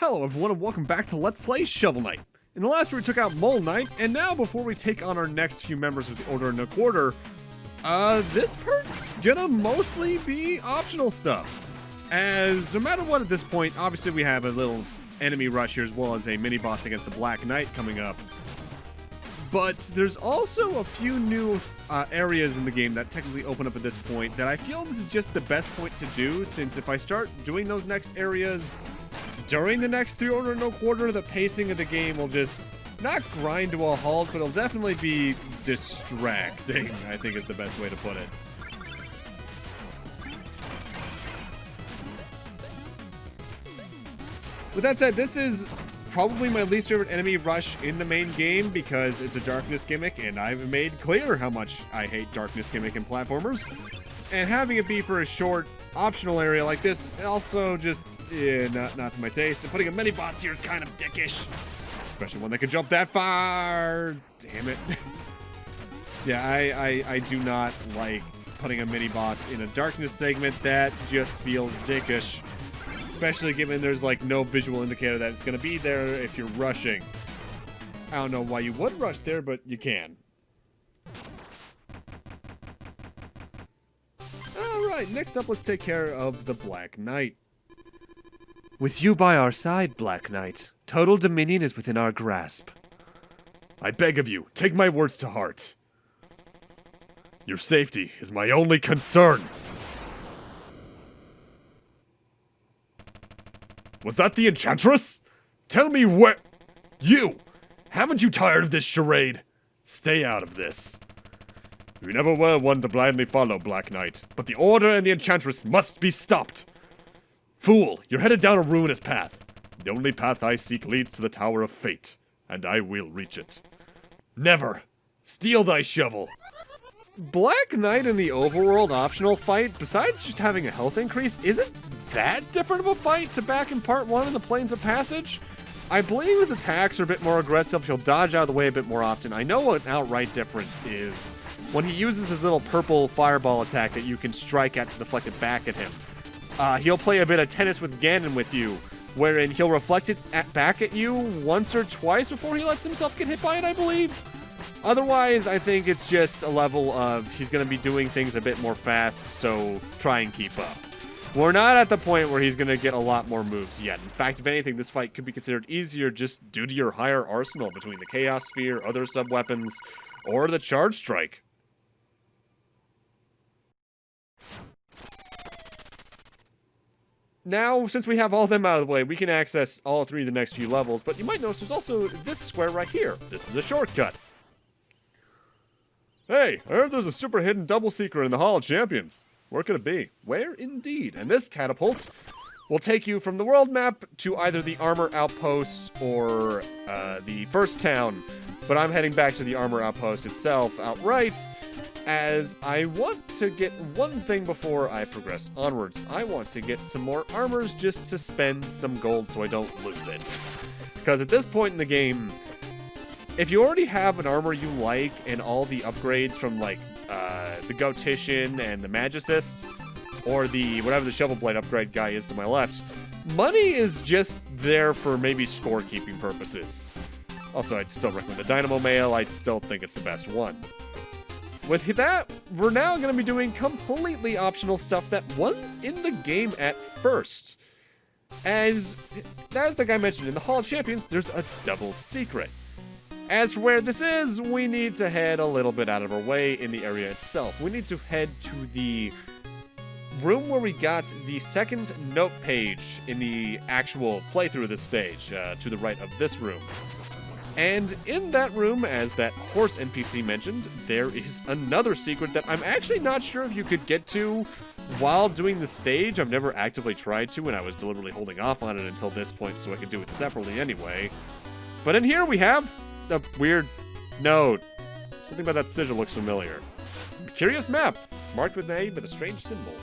Hello everyone and welcome back to Let's Play Shovel Knight. In the last we took out Mole Knight, and now before we take on our next few members of the Order and a Quarter, this part's gonna mostly be optional stuff. As no matter what at this point, obviously we have a little enemy rush here as well as a mini-boss against the Black Knight coming up. But there's also a few new areas in the game that technically open up at this point that I feel this is just the best point to do, since if I start doing those next areas during the next 3 Order and a Quarter, the pacing of the game will just not grind to a halt, but it'll definitely be distracting, I think is the best way to put it. With that said, this is probably my least favorite enemy rush in the main game because it's a darkness gimmick, and I've made clear how much I hate darkness gimmick in platformers. And having it be for a short, optional area like this also just, not to my taste. And putting a mini-boss here is kind of dickish. Especially one that can jump that far. Damn it. Yeah, I do not like putting a mini-boss in a darkness segment. That just feels dickish. Especially given there's like no visual indicator that it's going to be there if you're rushing. I don't know why you would rush there, but you can. Alright, next up let's take care of the Black Knight. With you by our side, Black Knight, total dominion is within our grasp. I beg of you, take my words to heart. Your safety is my only concern. Was that the Enchantress? Tell me where... You! Haven't you tired of this charade? Stay out of this. You never were one to blindly follow, Black Knight, but the Order and the Enchantress must be stopped. Fool, you're headed down a ruinous path. The only path I seek leads to the Tower of Fate, and I will reach it. Never! Steal thy shovel! Black Knight in the overworld optional fight, besides just having a health increase, isn't that different of a fight to back in part 1 in the Plains of Passage. I believe his attacks are a bit more aggressive, he'll dodge out of the way a bit more often. I know what an outright difference is when he uses his little purple fireball attack that you can strike at to deflect it back at him. He'll play a bit of tennis with Ganon with you, wherein he'll reflect it back at you once or twice before he lets himself get hit by it, I believe. Otherwise, I think it's just a level of he's going to be doing things a bit more fast, so try and keep up. We're not at the point where he's going to get a lot more moves yet. In fact, if anything, this fight could be considered easier just due to your higher arsenal between the Chaos Sphere, other sub-weapons, or the Charge Strike. Now, since we have all of them out of the way, we can access all 3 of the next few levels, but you might notice there's also this square right here. This is a shortcut. Hey, I heard there's a super hidden double secret in the Hall of Champions. Where could it be? Where indeed? And this catapult will take you from the world map to either the armor outpost or the first town. But I'm heading back to the armor outpost itself outright, as I want to get one thing before I progress onwards. I want to get some more armors just to spend some gold so I don't lose it. Because at this point in the game, if you already have an armor you like and all the upgrades from like the Gotician and the Magicist, or the whatever the Shovel Blade upgrade guy is to my left, money is just there for maybe scorekeeping purposes. Also, I'd still recommend the Dynamo Mail. I still think it's the best one. With that, we're now going to be doing completely optional stuff that wasn't in the game at first. As the guy mentioned, in the Hall of Champions, there's a double secret. As for where this is, we need to head a little bit out of our way in the area itself. We need to head to the room where we got the second note page in the actual playthrough of this stage, to the right of this room. And in that room, as that horse NPC mentioned, there is another secret that I'm actually not sure if you could get to while doing the stage. I've never actively tried to, and I was deliberately holding off on it until this point so I could do it separately anyway. But in here we have a weird note. Something about that sigil looks familiar. Curious map, marked with a strange symbol.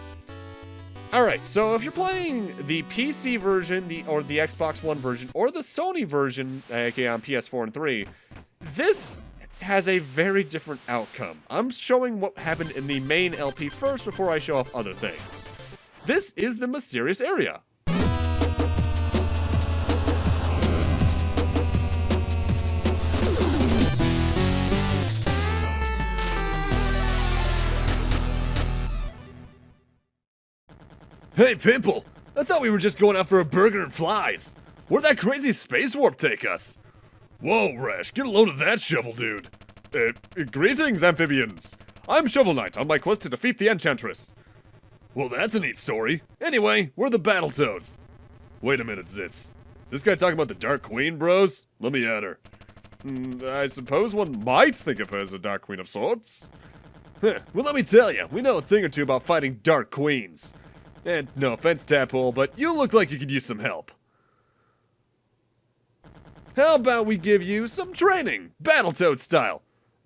Alright, so if you're playing the PC version, or the Xbox One version, or the Sony version, aka on PS4 and 3, this has a very different outcome. I'm showing what happened in the main LP first before I show off other things. This is the mysterious area. Hey, Pimple! I thought we were just going out for a burger and flies. Where'd that crazy space warp take us? Whoa, Rash, get a load of that, Shovel Dude. Greetings, amphibians. I'm Shovel Knight on my quest to defeat the Enchantress. Well, that's a neat story. Anyway, we're the Battletoads. Wait a minute, Zitz. This guy talking about the Dark Queen, bros? Let me at her. I suppose one might think of her as a Dark Queen of sorts. Well, let me tell you, we know a thing or two about fighting Dark Queens. And no offense, Tadpole, but you look like you could use some help. How about we give you some training, Battletoad style?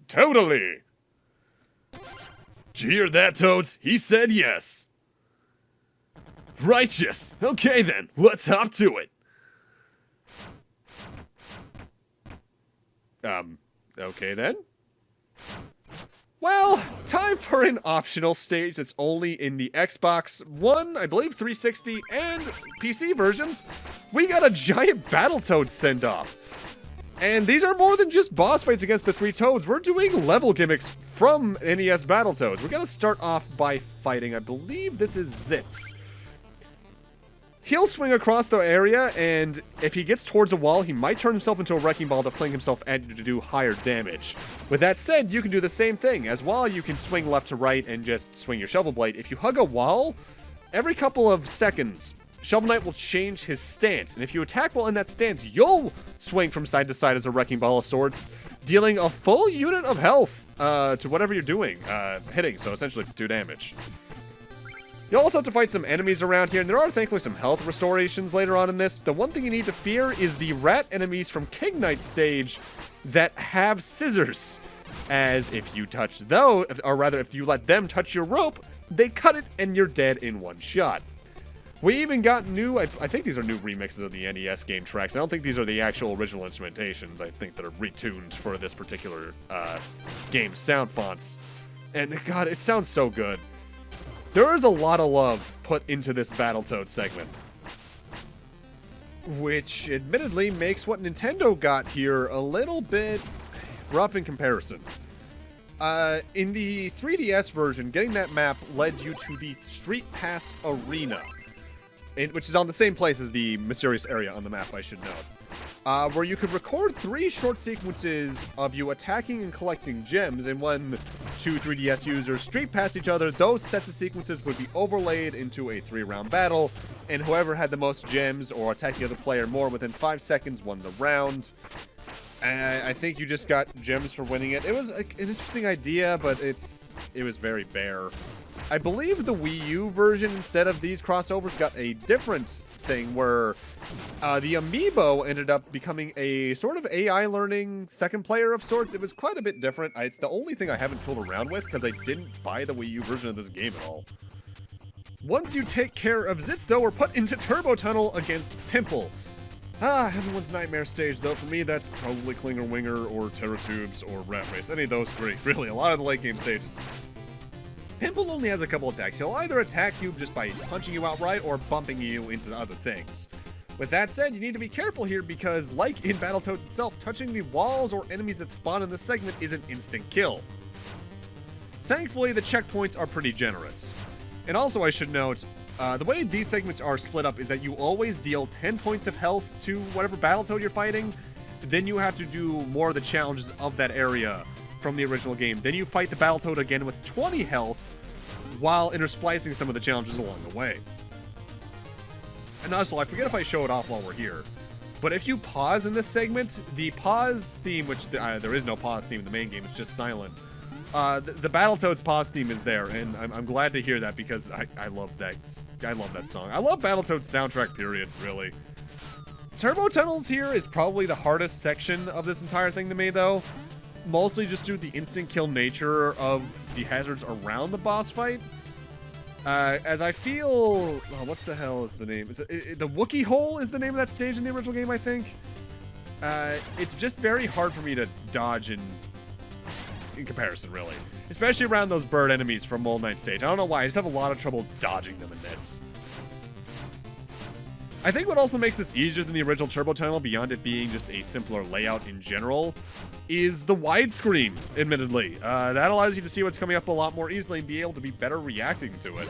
Totally! Did you hear that, Toads? He said yes. Righteous. Okay then, let's hop to it. Okay then. Well, time for an optional stage that's only in the Xbox One, I believe 360, and PC versions. We got a giant Battletoad send-off. And these are more than just boss fights against the three Toads. We're doing level gimmicks from NES Battletoads. We're gonna start off by fighting, I believe this is Zitz. He'll swing across the area, and if he gets towards a wall, he might turn himself into a wrecking ball to fling himself at you to do higher damage. With that said, you can do the same thing. As well, you can swing left to right and just swing your Shovel Blade. If you hug a wall, every couple of seconds, Shovel Knight will change his stance. And if you attack while in that stance, you'll swing from side to side as a wrecking ball of sorts, dealing a full unit of health to whatever you're doing, hitting, so essentially 2 damage. You also have to fight some enemies around here, and there are thankfully some health restorations later on in this. The one thing you need to fear is the rat enemies from King Knight's stage that have scissors. As if you touch those, or rather if you let them touch your rope, they cut it and you're dead in one shot. We even got new, I think these are new remixes of the NES game tracks. I don't think these are the actual original instrumentations. I think they're retuned for this particular game's sound fonts. And God, it sounds so good. There is a lot of love put into this Battletoad segment, which admittedly makes what Nintendo got here a little bit rough in comparison. In the 3DS version, getting that map led you to the Street Pass Arena, which is on the same place as the mysterious area on the map, I should note. Where you could record 3 short sequences of you attacking and collecting gems, and when 2 3DS users street pass each other, those sets of sequences would be overlaid into a 3-round battle, and whoever had the most gems or attacked the other player more within 5 seconds won the round. And I think you just got gems for winning it. It was an interesting idea, but it was very bare. I believe the Wii U version, instead of these crossovers, got a different thing where the amiibo ended up becoming a sort of AI learning second player of sorts. It was quite a bit different. It's the only thing I haven't tooled around with because I didn't buy the Wii U version of this game at all. Once you take care of Zitz, though, we're put into Turbo Tunnel against Pimple. Everyone's nightmare stage, though. For me, that's probably Klinger Winger or Terratubes or Rat Race. Any of those 3, really. A lot of the late game stages. Pimple only has a couple attacks. He'll either attack you just by punching you outright or bumping you into other things. With that said, you need to be careful here because, like in Battletoads itself, touching the walls or enemies that spawn in this segment is an instant kill. Thankfully, the checkpoints are pretty generous. And also, I should note, the way these segments are split up is that you always deal 10 points of health to whatever Battletoad you're fighting. Then you have to do more of the challenges of that area from the original game. Then you fight the Battletoad again with 20 health while intersplicing some of the challenges along the way. And also, I forget if I show it off while we're here, but if you pause in this segment, the pause theme, which there is no pause theme in the main game, it's just silent. The Battletoads pause theme is there, and I'm glad to hear that because I love that. I love that song. I love Battletoads soundtrack, period, really. Turbo Tunnels here is probably the hardest section of this entire thing to me, though. Mostly just due to the instant kill nature of the hazards around the boss fight. As I feel... what the hell is the name? The Wookiee Hole is the name of that stage in the original game, I think. It's just very hard for me to dodge in comparison, really. Especially around those bird enemies from Mold Knight stage. I don't know why, I just have a lot of trouble dodging them in this. I think what also makes this easier than the original Turbo Tunnel, beyond it being just a simpler layout in general, is the widescreen, admittedly. That allows you to see what's coming up a lot more easily and be able to be better reacting to it.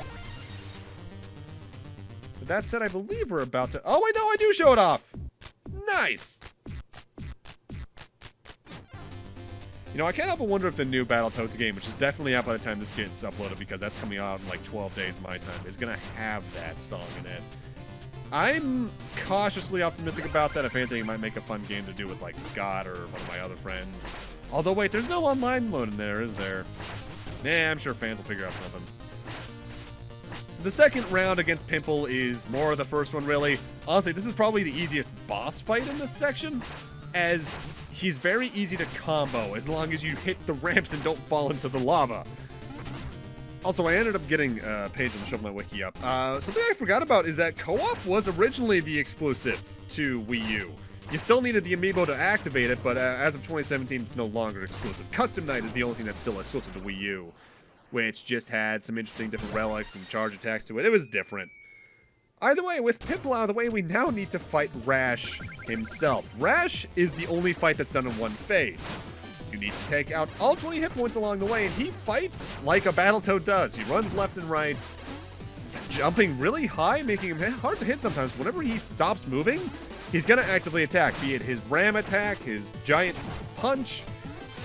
With that said, I believe we're about to... Oh, wait, no, I do show it off! Nice! You know, I can't help but wonder if the new Battletoads game, which is definitely out by the time this gets uploaded, because that's coming out in like 12 days my time, is gonna have that song in it. I'm cautiously optimistic about that. If anything, it might make a fun game to do with like Scott or one of my other friends. Although, wait, there's no online mode in there, is there? Nah, I'm sure fans will figure out something. The second round against Pimple is more of the first one, really. Honestly, this is probably the easiest boss fight in this section, as he's very easy to combo as long as you hit the ramps and don't fall into the lava. Also, I ended up getting a page on the Shovel Knight Wiki up. Something I forgot about is that co-op was originally the exclusive to Wii U. You still needed the amiibo to activate it, but as of 2017, it's no longer exclusive. Custom Night is the only thing that's still exclusive to Wii U, which just had some interesting different relics and charge attacks to it. It was different. Either way, with Pimple out of the way, we now need to fight Rash himself. Rash is the only fight that's done in one phase. You need to take out all 20 hit points along the way, and he fights like a Battletoad does. He runs left and right, jumping really high, making him hard to hit sometimes. Whenever he stops moving, he's going to actively attack, be it his ram attack, his giant punch.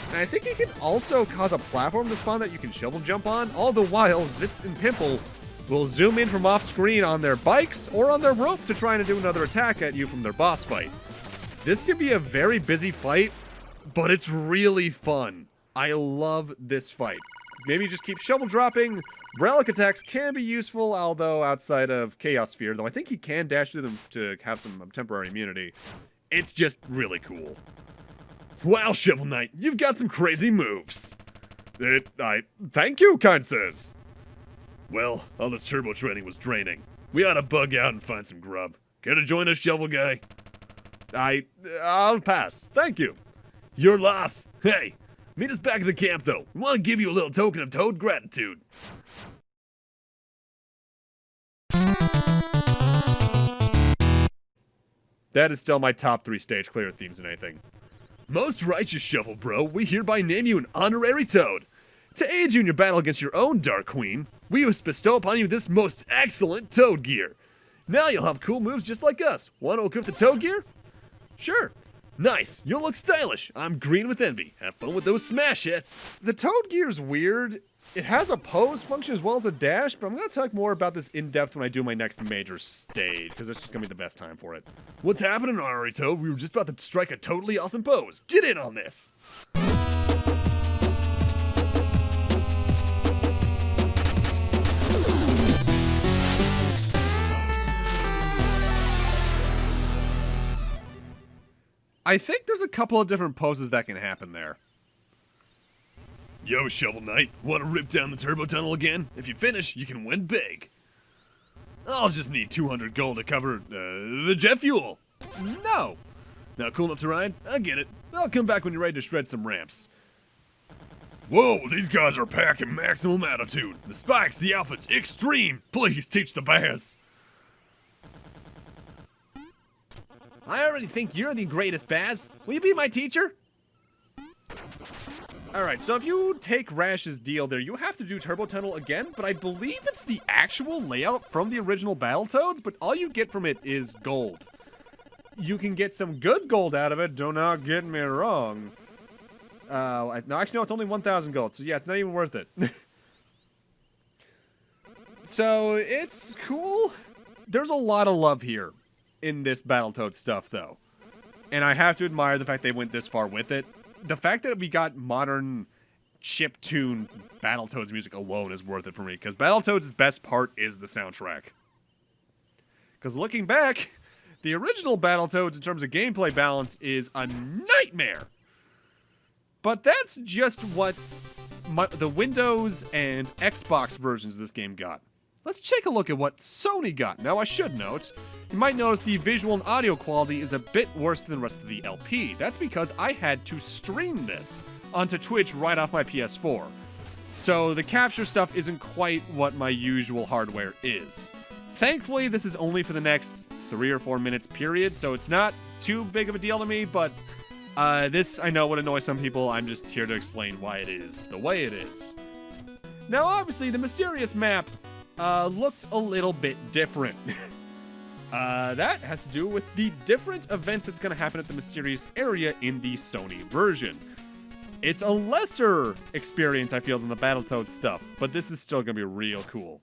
And I think he can also cause a platform to spawn that you can shovel jump on, all the while Zitz and Pimple will zoom in from off-screen on their bikes or on their rope to try and do another attack at you from their boss fight. This can be a very busy fight, but it's really fun. I love this fight. Maybe just keep shovel dropping. Relic attacks can be useful, although outside of Chaos Sphere, though I think he can dash through them to have some temporary immunity. It's just really cool. Wow, Shovel Knight, you've got some crazy moves. Thank you, kind sirs. Well, all this turbo training was draining. We ought to bug out and find some grub. Care to join us, Shovel Guy? I'll pass. Thank you. Your loss. Hey, meet us back at the camp, though. We want to give you a little token of Toad gratitude. That is still my top 3 stage clear themes and anything. Most righteous Shovel Bro, we hereby name you an honorary Toad. To aid you in your battle against your own Dark Queen, we must bestow upon you this most excellent Toad gear. Now you'll have cool moves just like us. Want to equip the Toad gear? Sure. Nice. You'll look stylish. I'm green with envy. Have fun with those smash hits. The Toad gear's weird. It has a pose function as well as a dash, but I'm going to talk more about this in depth when I do my next major stage, because it's just going to be the best time for it. What's happening, Honorary Toad? We were just about to strike a totally awesome pose. Get in on this. I think there's a couple of different poses that can happen there. Yo, Shovel Knight, want to rip down the turbo tunnel again? If you finish, you can win big. I'll just need 200 gold to cover the jet fuel. No. Now, cool enough to ride? I get it. I'll come back when you're ready to shred some ramps. Whoa, these guys are packing maximum attitude. The spikes, the outfits, extreme. Please teach the bass. I already think you're the greatest, Baz. Will you be my teacher? Alright, so if you take Rash's deal there, you have to do Turbo Tunnel again, but I believe it's the actual layout from the original Battletoads, but all you get from it is gold. You can get some good gold out of it, do not get me wrong. No, actually, no, it's only 1,000 gold, so yeah, it's not even worth it. So, it's cool. There's a lot of love here in this Battletoads stuff, though. And I have to admire the fact they went this far with it. The fact that we got modern chiptune Battletoads music alone is worth it for me, because Battletoads' best part is the soundtrack. Because looking back, the original Battletoads in terms of gameplay balance is a nightmare. But that's just what the Windows and Xbox versions of this game got. Let's take a look at what Sony got. Now, I should note, you might notice the visual and audio quality is a bit worse than the rest of the LP. That's because I had to stream this onto Twitch right off my PS4. So the capture stuff isn't quite what my usual hardware is. Thankfully, this is only for the next 3 or 4 minutes period, so it's not too big of a deal to me, but this, I know, would annoy some people. I'm just here to explain why it is the way it is. Now, obviously, the mysterious map looked a little bit different. That has to do with the different events that's going to happen at the mysterious area in the Sony version. It's a lesser experience, I feel, than the Battletoads stuff, but this is still going to be real cool.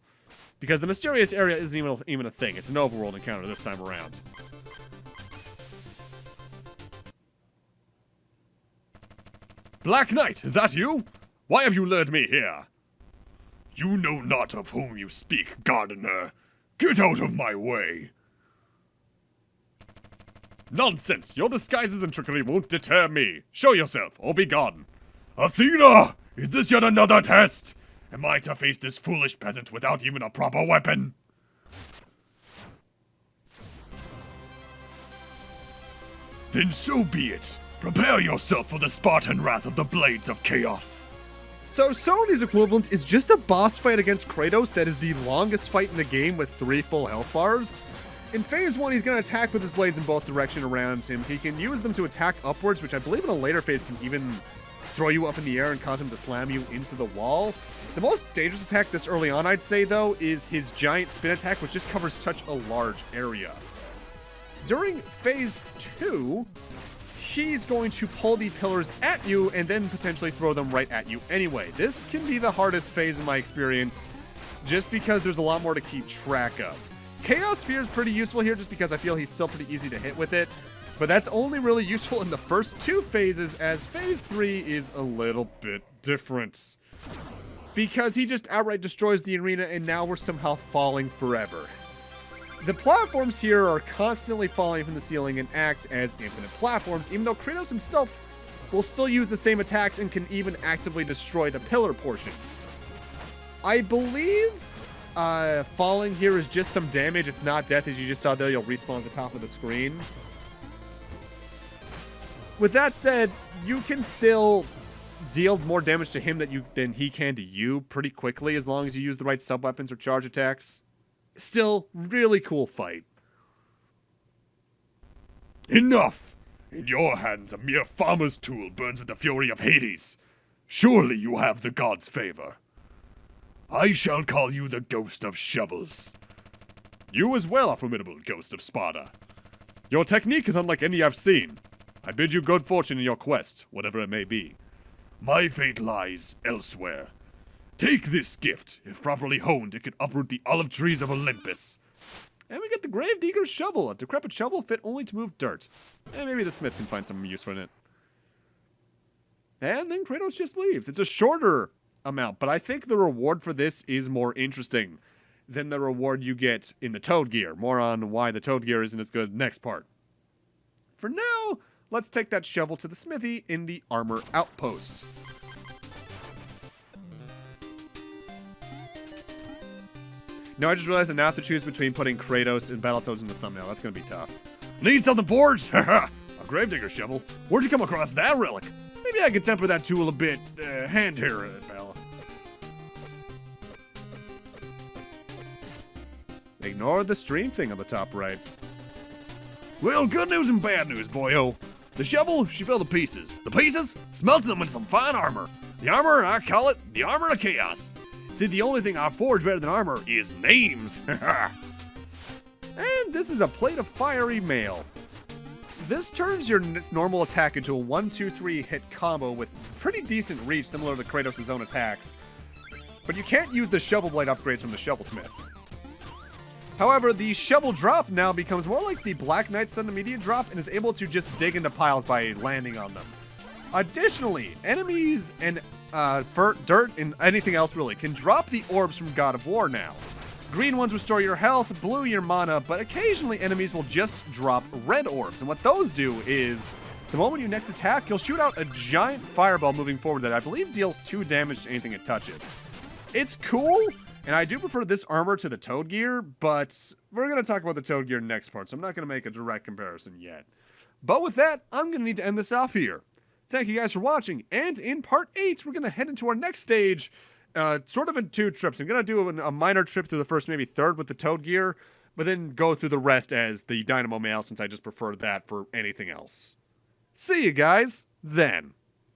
Because the mysterious area isn't even a thing. It's an overworld encounter this time around. Black Knight, is that you? Why have you lured me here? You know not of whom you speak, gardener. Get out of my way. Nonsense! Your disguises and trickery won't deter me. Show yourself, or be gone. Athena! Is this yet another test? Am I to face this foolish peasant without even a proper weapon? Then so be it. Prepare yourself for the Spartan wrath of the Blades of Chaos. So Sony's equivalent is just a boss fight against Kratos that is the longest fight in the game with 3 full health bars. In phase 1, he's going to attack with his blades in both directions around him. He can use them to attack upwards, which I believe in a later phase can even throw you up in the air and cause him to slam you into the wall. The most dangerous attack this early on, I'd say, though, is his giant spin attack, which just covers such a large area. During phase 2, he's going to pull the pillars at you and then potentially throw them right at you anyway. This can be the hardest phase in my experience, just because there's a lot more to keep track of. Chaos Sphere is pretty useful here just because I feel he's still pretty easy to hit with it, but that's only really useful in the first 2 phases, as phase 3 is a little bit different. Because he just outright destroys the arena and now we're somehow falling forever. The platforms here are constantly falling from the ceiling and act as infinite platforms, even though Kratos himself will still use the same attacks and can even actively destroy the pillar portions. I believe falling here is just some damage. It's not death, as you just saw there. You'll respawn at the top of the screen. With that said, you can still deal more damage to him than he can to you pretty quickly, as long as you use the right sub-weapons or charge attacks. Still, really cool fight. Enough! In your hands, a mere farmer's tool burns with the fury of Hades. Surely you have the god's favor. I shall call you the Ghost of Shovels. You as well are formidable, Ghost of Sparta. Your technique is unlike any I've seen. I bid you good fortune in your quest, whatever it may be. My fate lies elsewhere. Take this gift. If properly honed, it could uproot the olive trees of Olympus. And we get the Gravedigger's Shovel, a decrepit shovel fit only to move dirt. And maybe the smith can find some use for it. And then Kratos just leaves. It's a shorter amount, but I think the reward for this is more interesting than the reward you get in the Toad Gear. More on why the Toad Gear isn't as good next part. For now, let's take that shovel to the smithy in the armor outpost. Now I just realized that now I have to choose between putting Kratos and Battletoads in the thumbnail. That's going to be tough. Need something forged? Haha, a gravedigger shovel. Where'd you come across that relic? Maybe I could temper that tool a bit. Hand here, pal. Ignore the stream thing on the top right. Well, good news and bad news, boyo. The shovel, she fell to pieces. The pieces, smelted them into some fine armor. The armor, I call it the armor of chaos. See, the only thing I forge better than armor is names. And this is a plate of fiery mail. This turns your normal attack into a 1-2-3 hit combo with pretty decent reach, similar to Kratos' own attacks. But you can't use the shovel blade upgrades from the Shovelsmith. However, the shovel drop now becomes more like the Black Knight sudden immediate drop and is able to just dig into piles by landing on them. Additionally, enemies and dirt and anything else really can drop the orbs from God of War now. Green ones restore your health, blue your mana, but occasionally enemies will just drop red orbs. And what those do is, the moment you next attack, you'll shoot out a giant fireball moving forward that I believe deals 2 damage to anything it touches. It's cool, and I do prefer this armor to the Toad Gear, but we're going to talk about the Toad Gear next part, so I'm not going to make a direct comparison yet. But with that, I'm going to need to end this off here. Thank you guys for watching, and in part 8, we're going to head into our next stage, sort of in 2 trips. I'm going to do a minor trip through the first, maybe third with the Toad Gear, but then go through the rest as the Dynamo Mail, since I just prefer that for anything else. See you guys then.